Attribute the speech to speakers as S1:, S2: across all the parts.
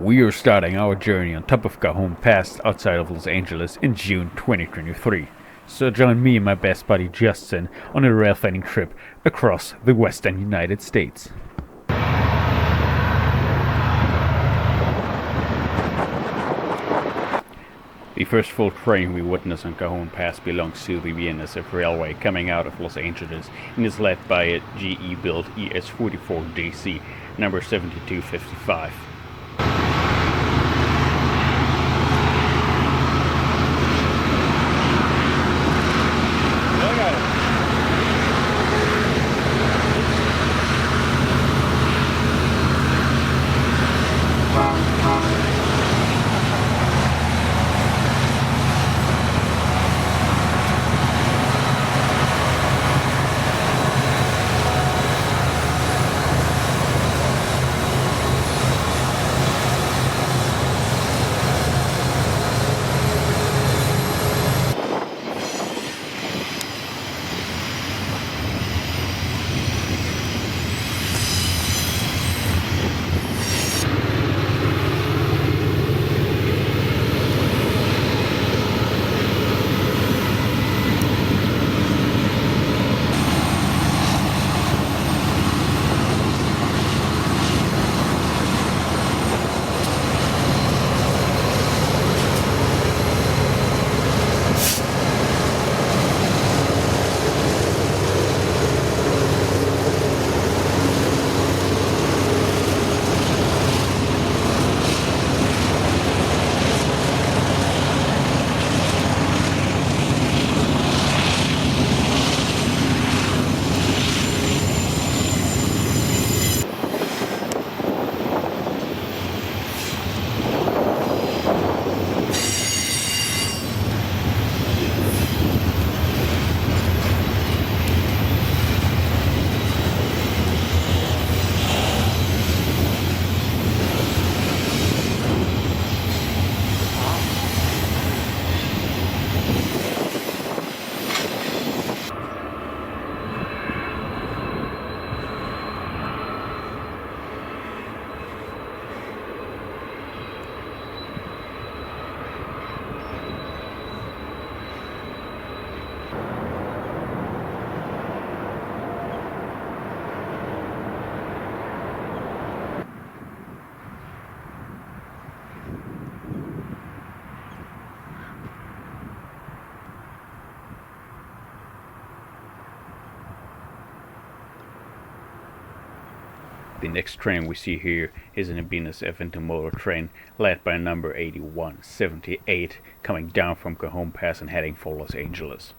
S1: We are starting our journey on top of Cajon Pass outside of Los Angeles in June 2023. So join me and my best buddy Justin on a railfanning trip across the western United States. The first full train we witness on Cajon Pass belongs to the BNSF railway coming out of Los Angeles and is led by a GE-built ES44DC number 7255. The next train we see here is an BNSF intermodal train led by number 8178 coming down from Cajon Pass and heading for Los Angeles.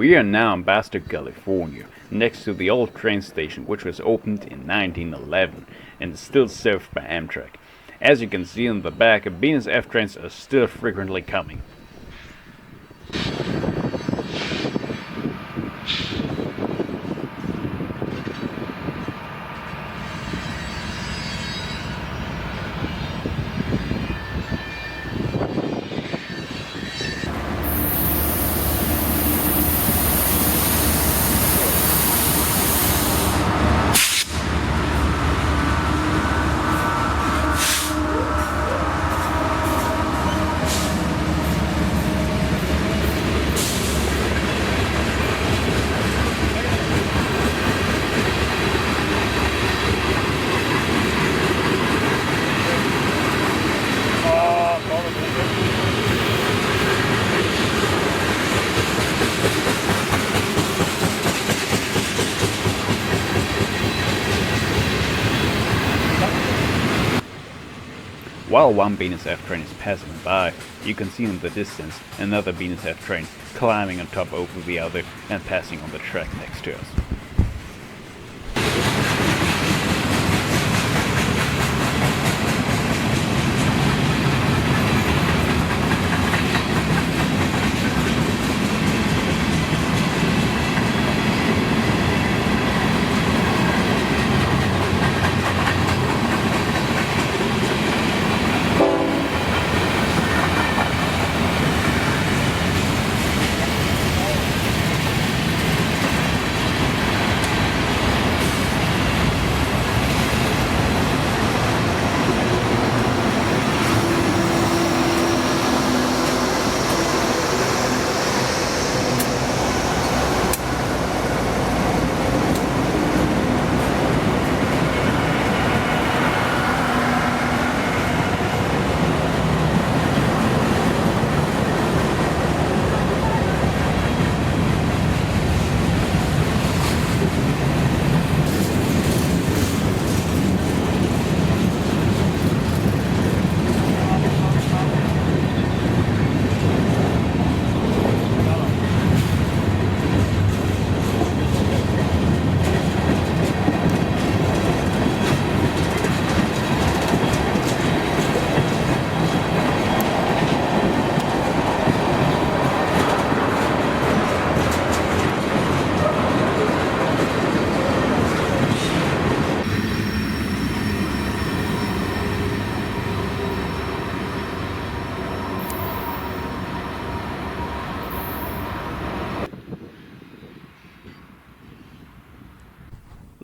S1: We are now in Barstow, California, next to the old train station which was opened in 1911 and is still served by Amtrak. As you can see in the back, BNSF trains are still frequently coming. While one BNSF train is passing by, you can see in the distance another BNSF train climbing on top over the other and passing on the track next to us.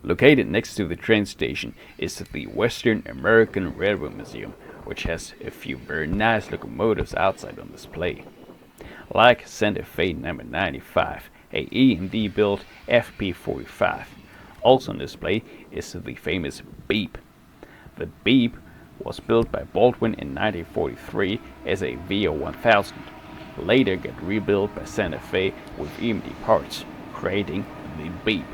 S1: Located next to the train station is the Western American Railroad Museum, which has a few very nice locomotives outside on display. Like Santa Fe number 95, a E&D built FP45. Also on display is the famous Beep. The Beep was built by Baldwin in 1943 as a VO1000, later got rebuilt by Santa Fe with E&D parts, creating the Beep.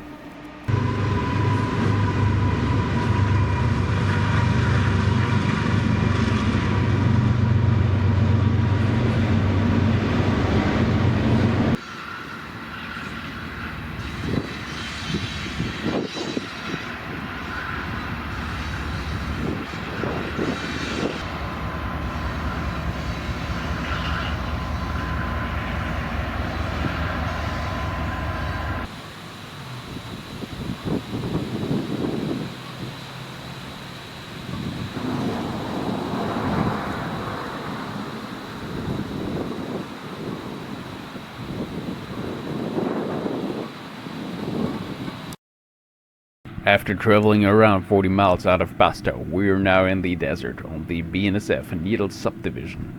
S1: After traveling around 40 miles out of Barstow, we are now in the desert on the BNSF Neesles subdivision.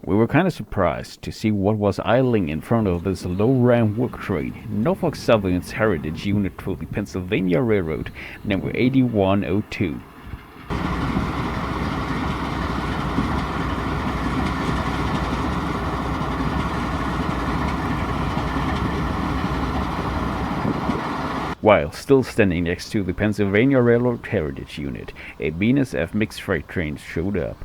S1: We were kind of surprised to see what was idling in front of this low-ram work train, Norfolk Southern's heritage unit for the Pennsylvania Railroad, number 8102. While still standing next to the Pennsylvania Railroad Heritage Unit, a BNSF mixed freight train showed up.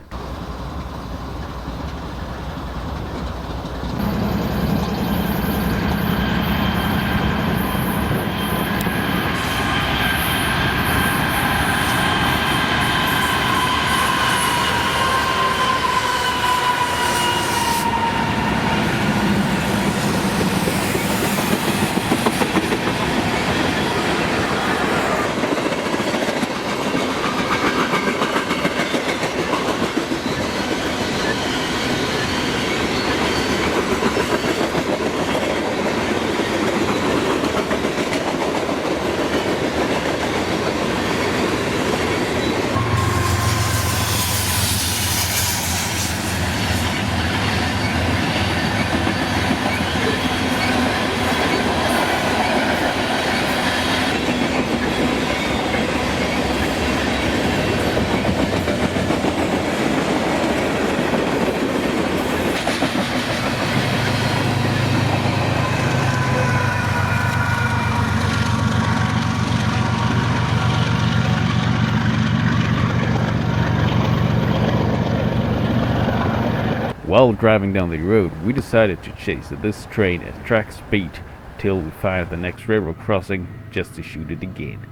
S1: While driving down the road, we decided to chase this train at track speed till we find the next railroad crossing just to shoot it again.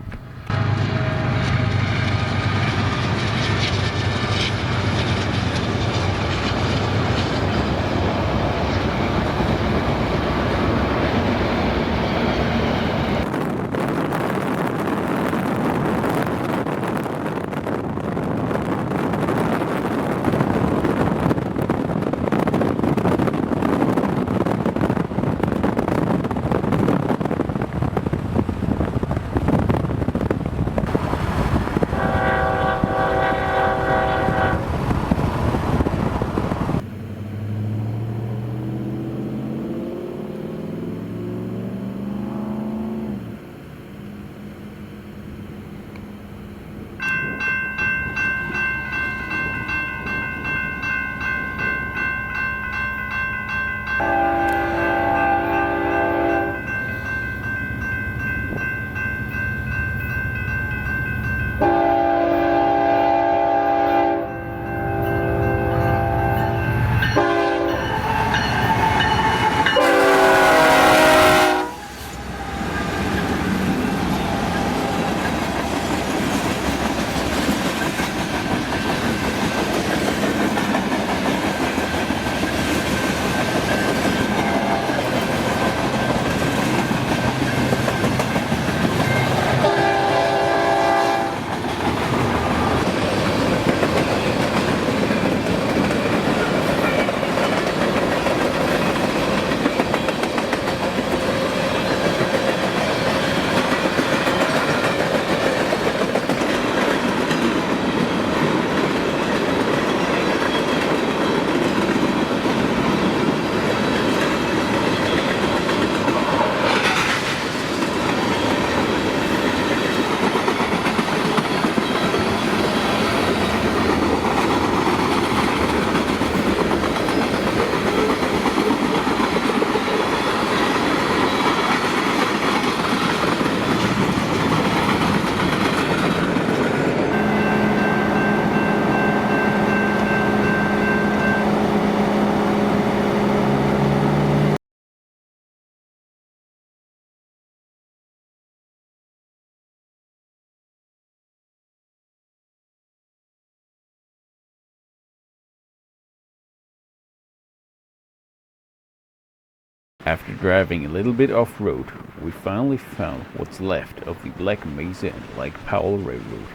S1: After driving a little bit off-road, we finally found what's left of the Black Mesa Lake Powel Railroad,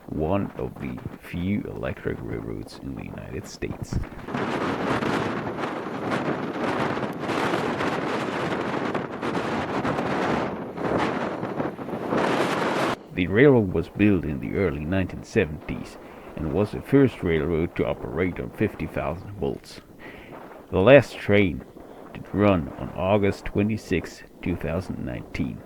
S1: one of the few electric railroads in the United States. The railroad was built in the early 1970s and was the first railroad to operate on 50,000 volts. The last train did run on August 26, 2019.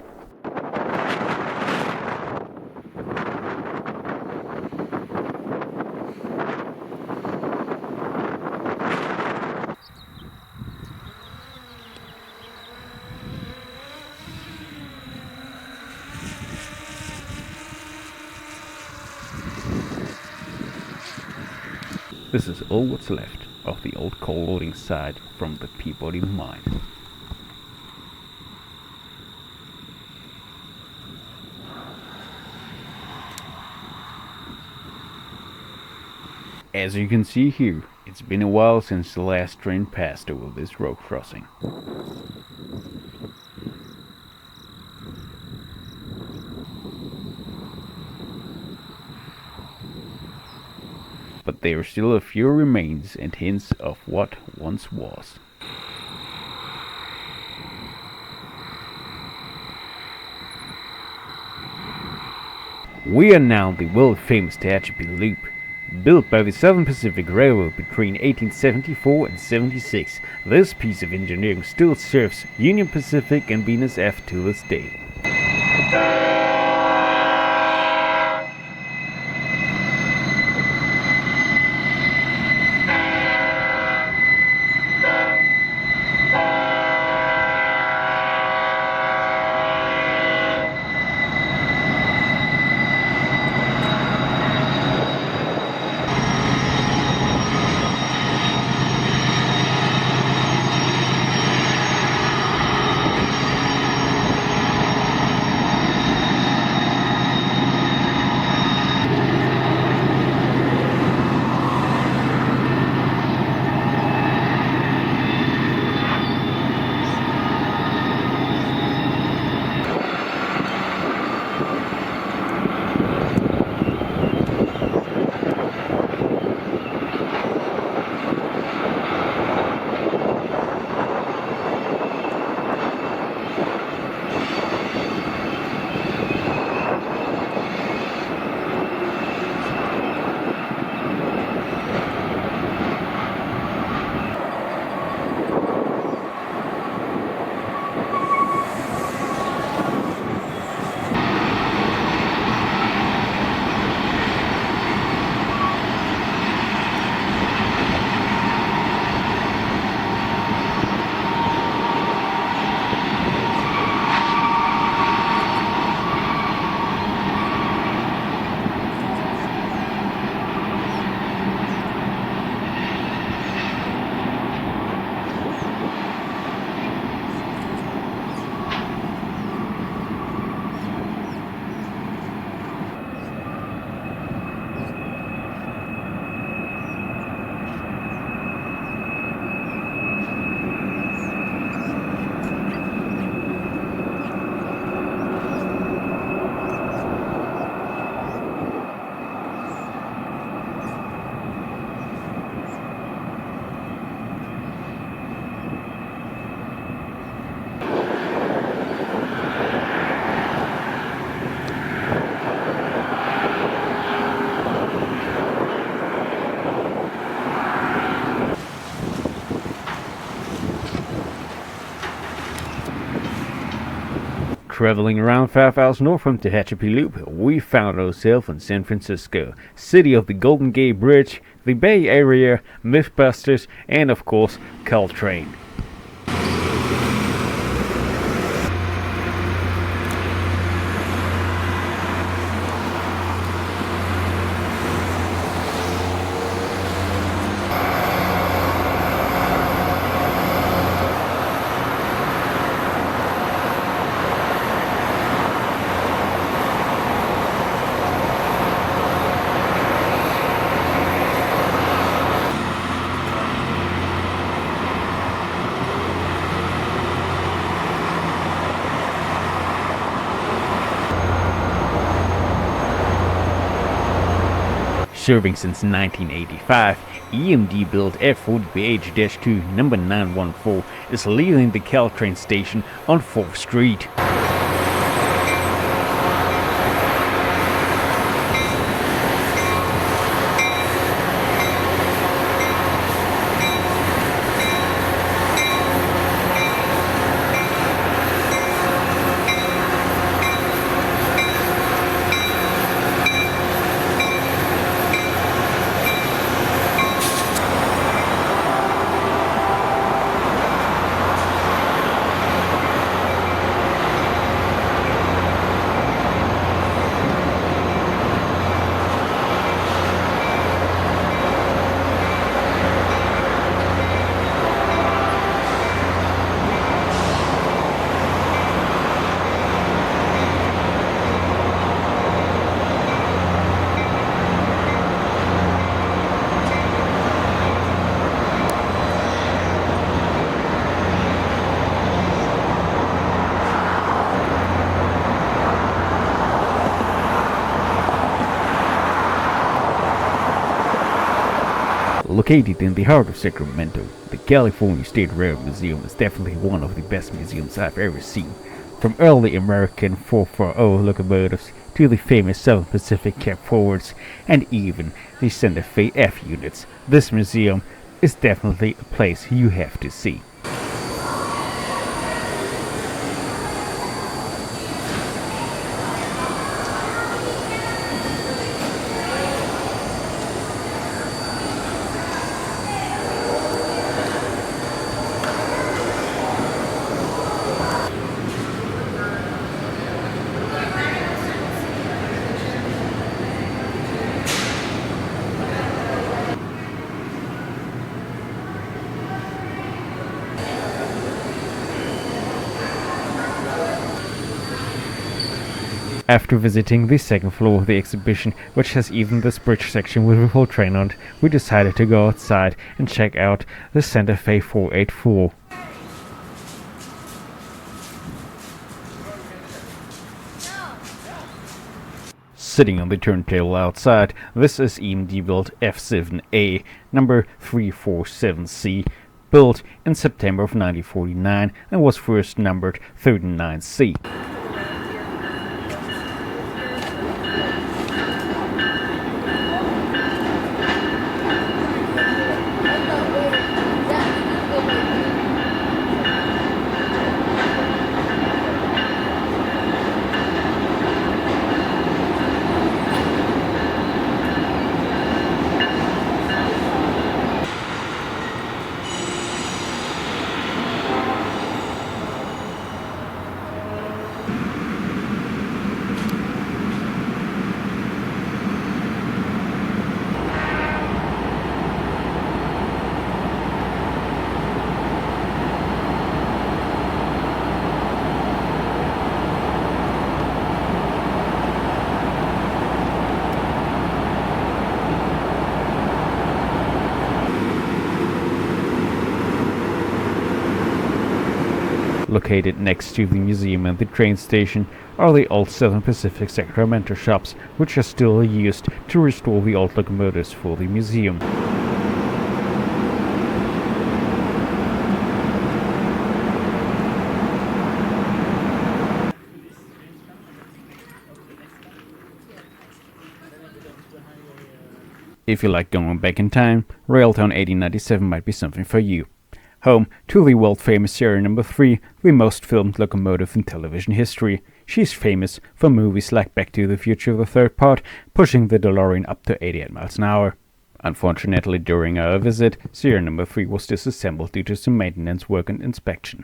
S1: This is all what's left of the old coal loading site from the Peabody mine. As you can see here, it's been a while since the last train passed over this road crossing. But there are still a few remains and hints of what once was. We are now the world famous Tehachapi Loop, built by the Southern Pacific Railroad between 1874 and 76. This piece of engineering still serves Union Pacific and BNSF to this day. Traveling around 5 hours north from Tehachapi Loop, we found ourselves in San Francisco, city of the Golden Gate Bridge, the Bay Area, Mythbusters, and of course, CalTrains. Serving since 1985, EMD built F40BH-2 number 914 is leaving the CalTrain station on 4th Street. Located in the heart of Sacramento, the California State Railroad Museum is definitely one of the best museums I've ever seen. From early American 440 locomotives to the famous Southern Pacific cab forwards and even the Santa Fe F units, this museum is definitely a place you have to see. After visiting the second floor of the exhibition, which has even this bridge section with a full train on it, we decided to go outside and check out the Santa Fe 484. Sitting on the turntable outside, this is EMD built F7A number 347C, built in September of 1949 and was first numbered 39C. Located next to the museum and the train station are the old Southern Pacific Sacramento shops, which are still used to restore the old locomotives for the museum. If you like going back in time, Railtown 1897 might be something for you. Home to the world-famous Serial Number 3, the most filmed locomotive in television history. She's famous for movies like Back to the Future, the third part, pushing the DeLorean up to 88 miles an hour. Unfortunately, during our visit, Serial Number 3 was disassembled due to some maintenance work and inspection.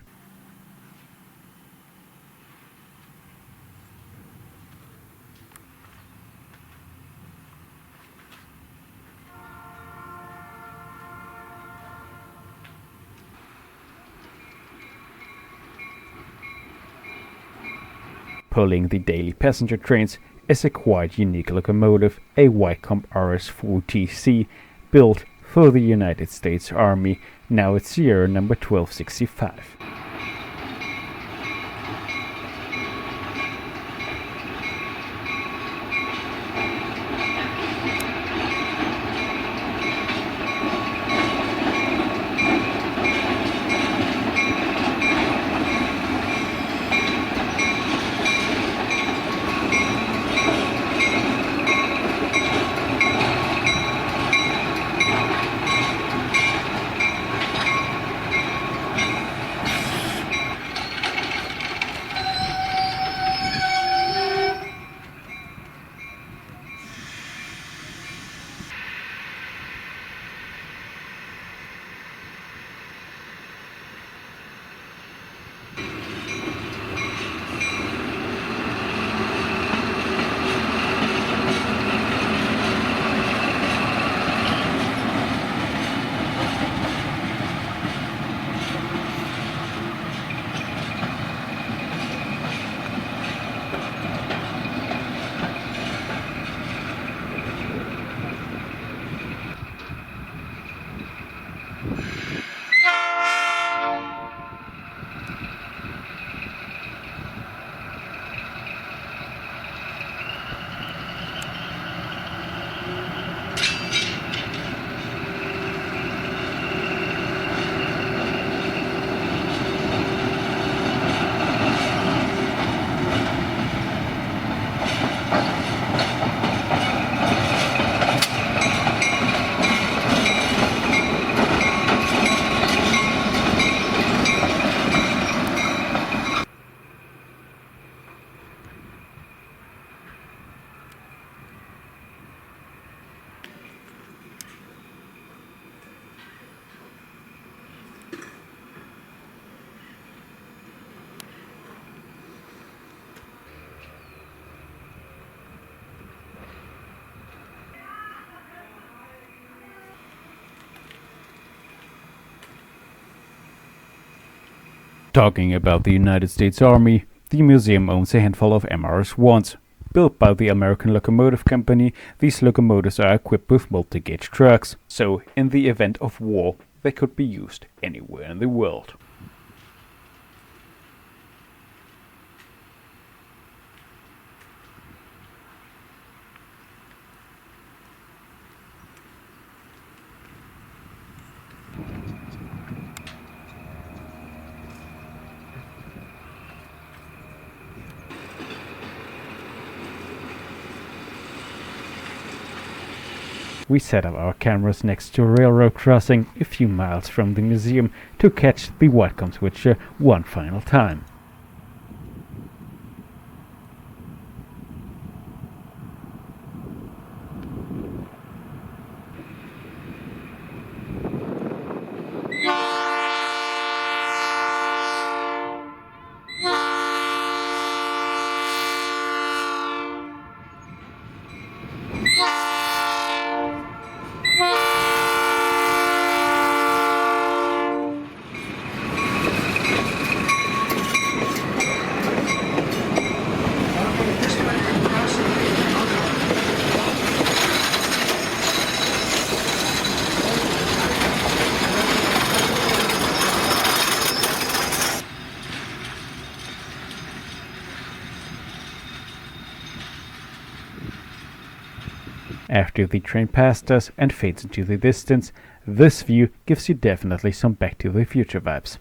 S1: Pulling the daily passenger trains is a quite unique locomotive, a Jacumba RS-4TC, built for the United States Army. Now it's Serial Number 1265. Talking about the United States Army, the museum owns a handful of MRS-1s. Built by the American Locomotive Company, these locomotives are equipped with multi-gauge trucks, so in the event of war, they could be used anywhere in the world. We set up our cameras next to a railroad crossing a few miles from the museum to catch the welcome switcher one final time. After the train passed us and fades into the distance, this view gives you definitely some Back to the Future vibes.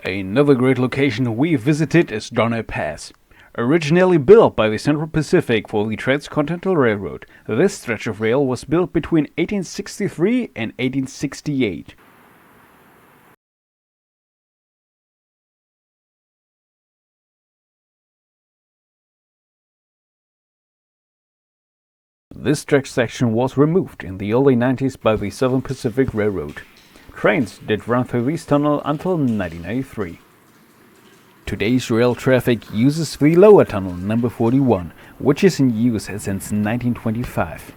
S1: Another great location we visited is Cajon Pass. Originally built by the Central Pacific for the Transcontinental Railroad, this stretch of rail was built between 1863 and 1868. This stretch section was removed in the early 90s by the Southern Pacific Railroad. Trains did run through this tunnel until 1993. Today's rail traffic uses the lower tunnel, number 41, which is in use since 1925.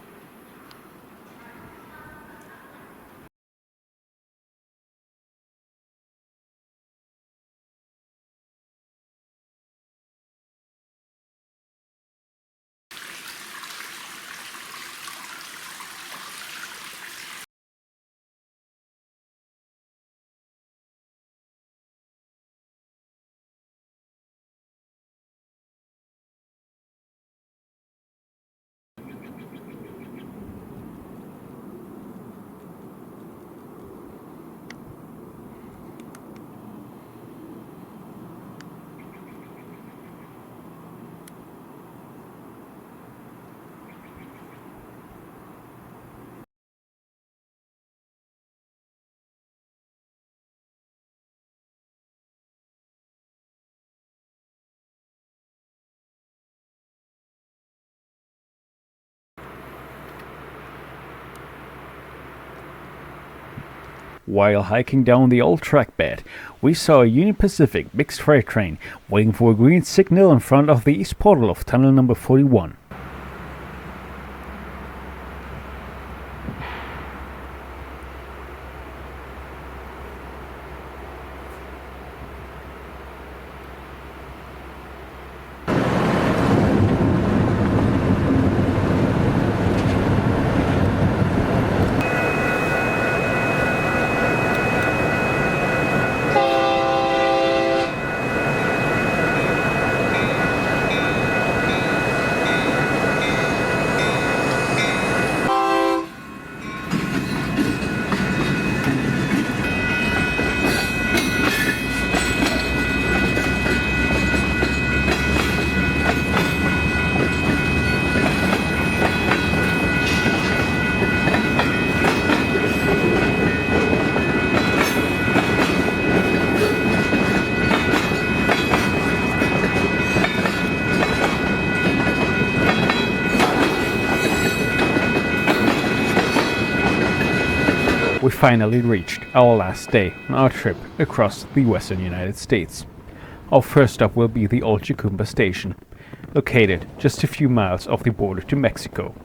S1: While hiking down the old track bed, we saw a Union Pacific mixed freight train waiting for a green signal in front of the east portal of tunnel number 41. We finally reached our last day on our trip across the western United States. Our first stop will be the old Jacumba station, located just a few miles off the border to Mexico.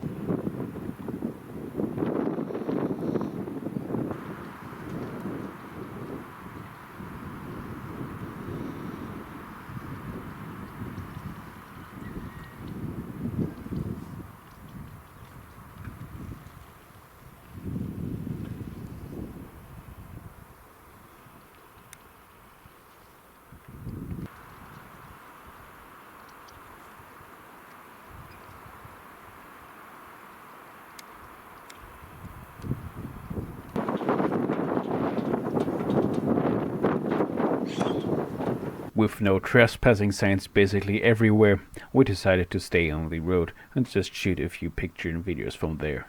S1: With no trespassing signs basically everywhere, we decided to stay on the road and just shoot a few pictures and videos from there.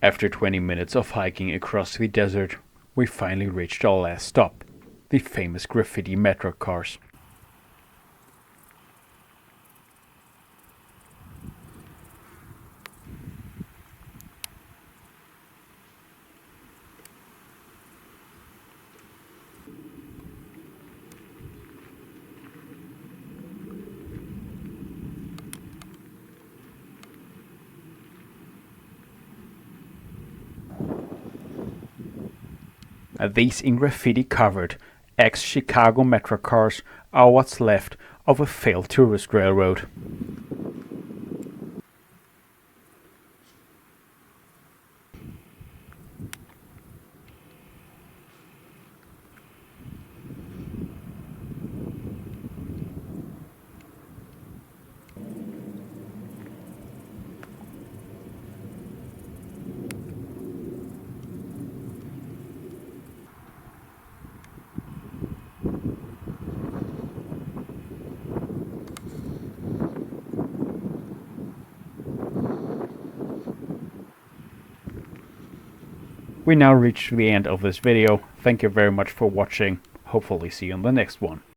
S1: After 20 minutes of hiking across the desert, we finally reached our last stop, the famous graffiti metro cars. These in graffiti covered ex-Chicago Metro cars are what's left of a failed tourist railroad. We now reach the end of this video. Thank you very much for watching. Hopefully see you in the next one.